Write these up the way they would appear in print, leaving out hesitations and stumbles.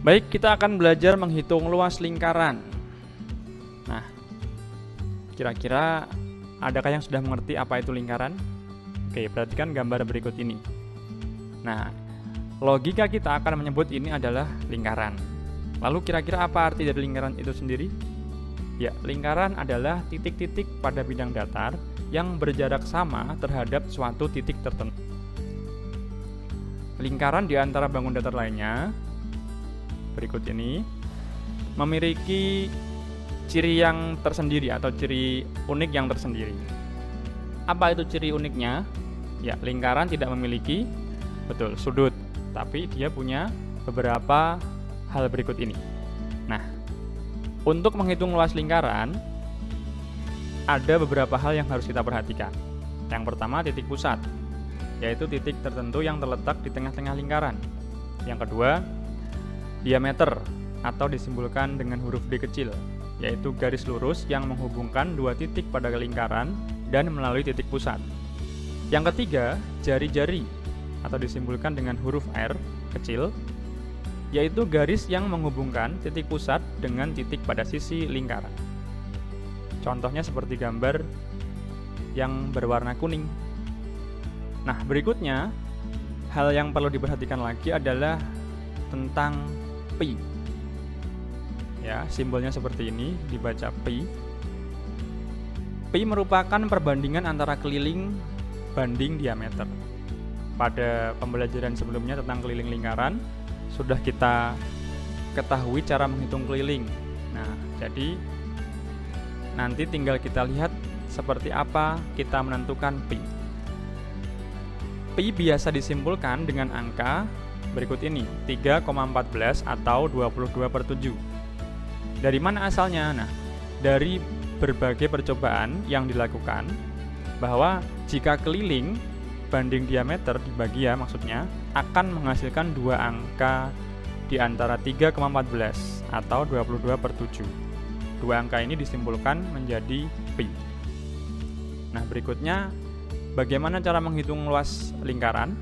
Baik, kita akan belajar menghitung luas lingkaran. Nah, kira-kira adakah yang sudah mengerti apa itu lingkaran? Oke, perhatikan gambar berikut ini. Nah, logika kita akan menyebut ini adalah lingkaran. Lalu kira-kira apa arti dari lingkaran itu sendiri? Ya, lingkaran adalah titik-titik pada bidang datar yang berjarak sama terhadap suatu titik tertentu. Lingkaran di antara bangun datar lainnya berikut ini memiliki ciri yang tersendiri atau ciri unik yang tersendiri. Apa itu ciri uniknya? Ya, lingkaran tidak memiliki sudut, tapi dia punya beberapa hal berikut ini. Nah, untuk menghitung luas lingkaran ada beberapa hal yang harus kita perhatikan. Yang pertama, titik pusat, yaitu titik tertentu yang terletak di tengah-tengah lingkaran. Yang kedua, diameter atau disimbolkan dengan huruf D kecil, yaitu garis lurus yang menghubungkan dua titik pada lingkaran dan melalui titik pusat. Yang ketiga, jari-jari atau disimbolkan dengan huruf R kecil, yaitu garis yang menghubungkan titik pusat dengan titik pada sisi lingkaran. Contohnya seperti gambar yang berwarna kuning. Nah, berikutnya hal yang perlu diperhatikan lagi adalah tentang pi. Ya, simbolnya seperti ini, dibaca pi. Pi merupakan perbandingan antara keliling banding diameter. Pada pembelajaran sebelumnya tentang keliling lingkaran sudah kita ketahui cara menghitung keliling. Nah, jadi nanti tinggal kita lihat seperti apa kita menentukan pi. Pi biasa disimpulkan dengan angka berikut ini, 3,14 atau 22/7. Dari mana asalnya? Nah, dari berbagai percobaan yang dilakukan bahwa jika keliling banding diameter dibagi maksudnya akan menghasilkan dua angka di antara 3,14 atau 22/7. Dua angka ini disimpulkan menjadi pi. Nah, berikutnya bagaimana cara menghitung luas lingkaran?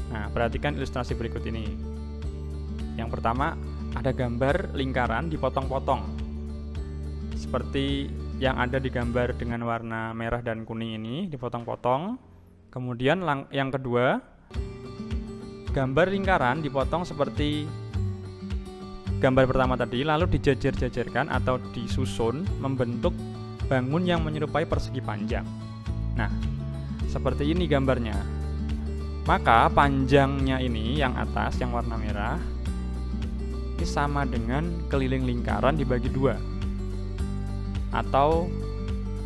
Nah, perhatikan ilustrasi berikut ini. Yang pertama, ada gambar lingkaran dipotong-potong. Seperti yang ada di gambar dengan warna merah dan kuning ini, dipotong-potong. Kemudian yang kedua, gambar lingkaran dipotong seperti gambar pertama tadi, lalu dijajar-jajarkan atau disusun membentuk bangun yang menyerupai persegi panjang. Nah, seperti ini gambarnya. Maka panjangnya ini yang atas yang warna merah ini sama dengan keliling lingkaran dibagi dua atau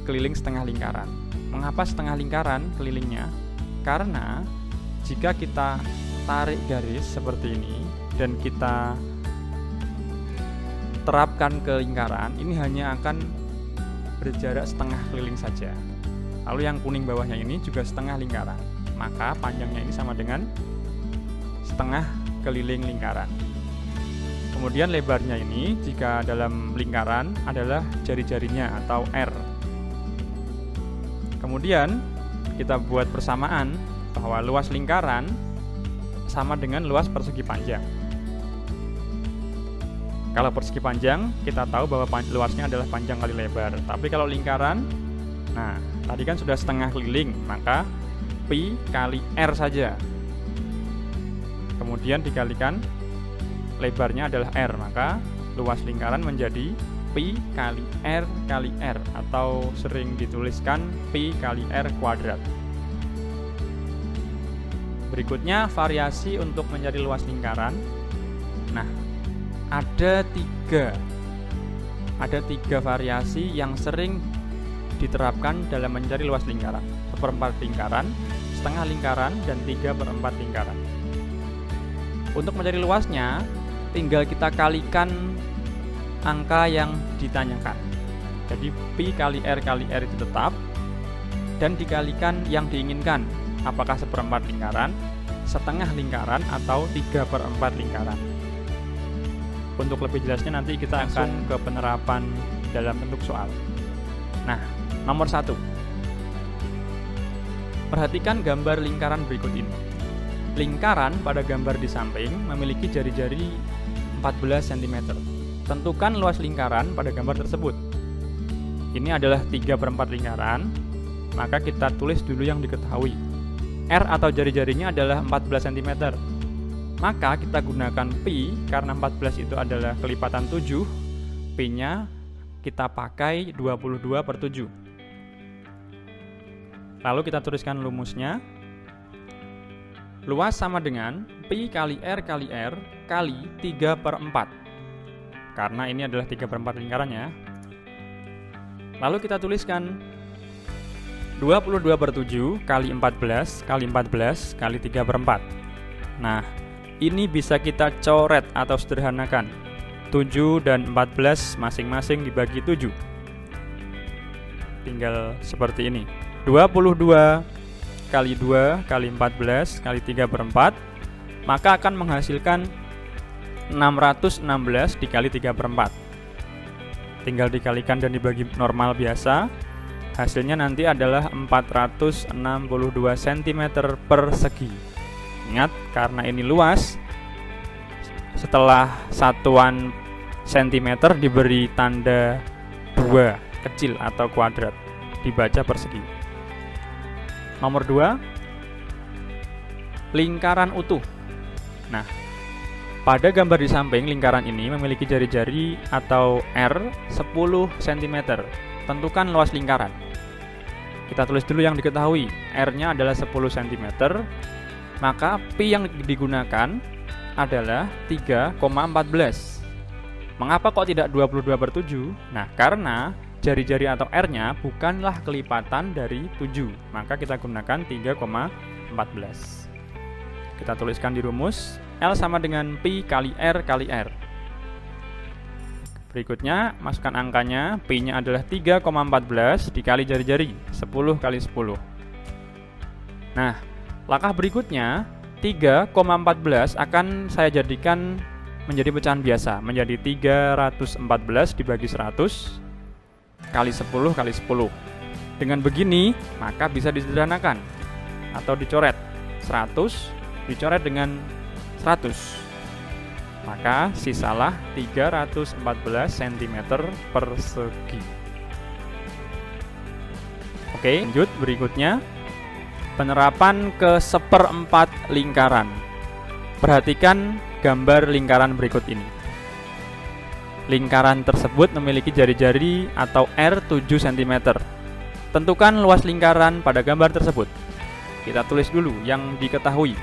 keliling setengah lingkaran. Mengapa setengah lingkaran kelilingnya? Karena jika kita tarik garis seperti ini dan kita terapkan ke lingkaran, ini hanya akan berjarak setengah keliling saja. Lalu yang kuning bawahnya ini juga setengah lingkaran. Maka panjangnya ini sama dengan setengah keliling lingkaran. Kemudian lebarnya ini jika dalam lingkaran adalah jari-jarinya atau R. Kemudian kita buat persamaan bahwa luas lingkaran sama dengan luas persegi panjang. Kalau persegi panjang kita tahu bahwa luasnya adalah panjang kali lebar. Tapi kalau lingkaran, nah tadi kan sudah setengah keliling, maka pi kali R saja. Kemudian dikalikan lebarnya adalah R, maka luas lingkaran menjadi pi kali R atau sering dituliskan pi kali R kuadrat. Berikutnya variasi untuk mencari luas lingkaran. Nah, ada tiga variasi yang sering diterapkan dalam mencari luas lingkaran: 1/4 lingkaran, setengah lingkaran, dan 3/4 lingkaran. Untuk mencari luasnya, tinggal kita kalikan angka yang ditanyakan. Jadi pi kali R itu tetap, dan dikalikan yang diinginkan, apakah 1/4 lingkaran, setengah lingkaran, atau 3/4 lingkaran. Untuk lebih jelasnya nanti kita akan ke penerapan dalam bentuk soal. Nah, nomor 1. Perhatikan gambar lingkaran berikut ini. Lingkaran pada gambar di samping memiliki jari-jari 14 cm. Tentukan luas lingkaran pada gambar tersebut. Ini adalah 3/4 lingkaran, maka kita tulis dulu yang diketahui. R atau jari-jarinya adalah 14 cm. Maka kita gunakan pi, karena 14 itu adalah kelipatan 7, pi-nya kita pakai 22/7. Lalu kita tuliskan rumusnya. Luas sama dengan pi kali R kali 3/4. Karena ini adalah 3/4 lingkarannya. Lalu kita tuliskan 22/7 kali 14 kali 14 kali 3/4. Nah, ini bisa kita coret atau sederhanakan. 7 dan 14 masing-masing dibagi 7. Tinggal seperti ini. 22 kali 2 kali 14 kali 3/4, maka akan menghasilkan 616 dikali 3/4. Tinggal dikalikan dan dibagi normal biasa. Hasilnya nanti adalah 462 cm persegi. Ingat, karena ini luas, setelah satuan cm diberi tanda 2 kecil atau kuadrat, dibaca persegi. Nomor 2, lingkaran utuh. Nah, pada gambar di samping lingkaran ini memiliki jari-jari atau R 10 cm. Tentukan luas lingkaran. Kita tulis dulu yang diketahui. R-nya adalah 10 cm. Maka pi yang digunakan adalah 3,14. Mengapa kok tidak 22/7? Nah, karena jari-jari atau R-nya bukanlah kelipatan dari 7. Maka kita gunakan 3,14. Kita tuliskan di rumus. L sama dengan pi kali R kali R. Berikutnya, masukkan angkanya. Pi-nya adalah 3,14 dikali jari-jari, 10 kali 10. Nah, langkah berikutnya, 3,14 akan saya jadikan menjadi pecahan biasa, menjadi 314 dibagi 100 kali 10 kali 10. Dengan begini, maka bisa disederhanakan atau dicoret. 100 dicoret dengan 100. Maka sisalah 314 cm persegi. Oke, lanjut berikutnya. Penerapan ke 1/4 lingkaran. Perhatikan gambar lingkaran berikut ini. Lingkaran tersebut memiliki jari-jari atau R 7 cm. Tentukan luas lingkaran pada gambar tersebut. Kita tulis dulu yang diketahui.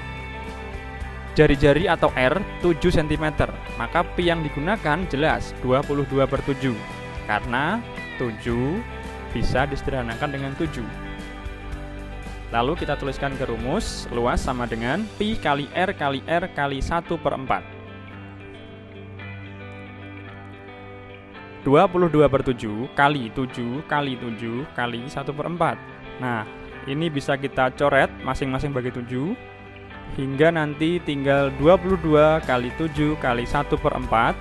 Jari-jari atau R 7 cm, maka pi yang digunakan jelas 22/7, karena 7 bisa disederhanakan dengan 7. Lalu kita tuliskan ke rumus. Luas sama dengan pi kali R kali R kali 1/4. 22/7 kali 7 kali 7 kali 1/4. Nah, ini bisa kita coret masing-masing bagi 7. Hingga nanti tinggal 22 kali 7 kali 1/4.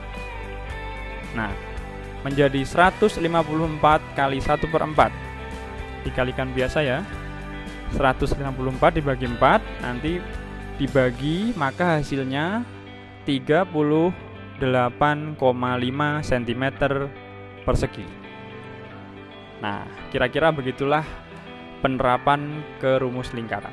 Nah, menjadi 154 kali 1/4. Dikalikan biasa ya. 154 dibagi 4, nanti dibagi, maka hasilnya 38,5 cm persegi. Nah, kira-kira begitulah penerapan ke rumus lingkaran.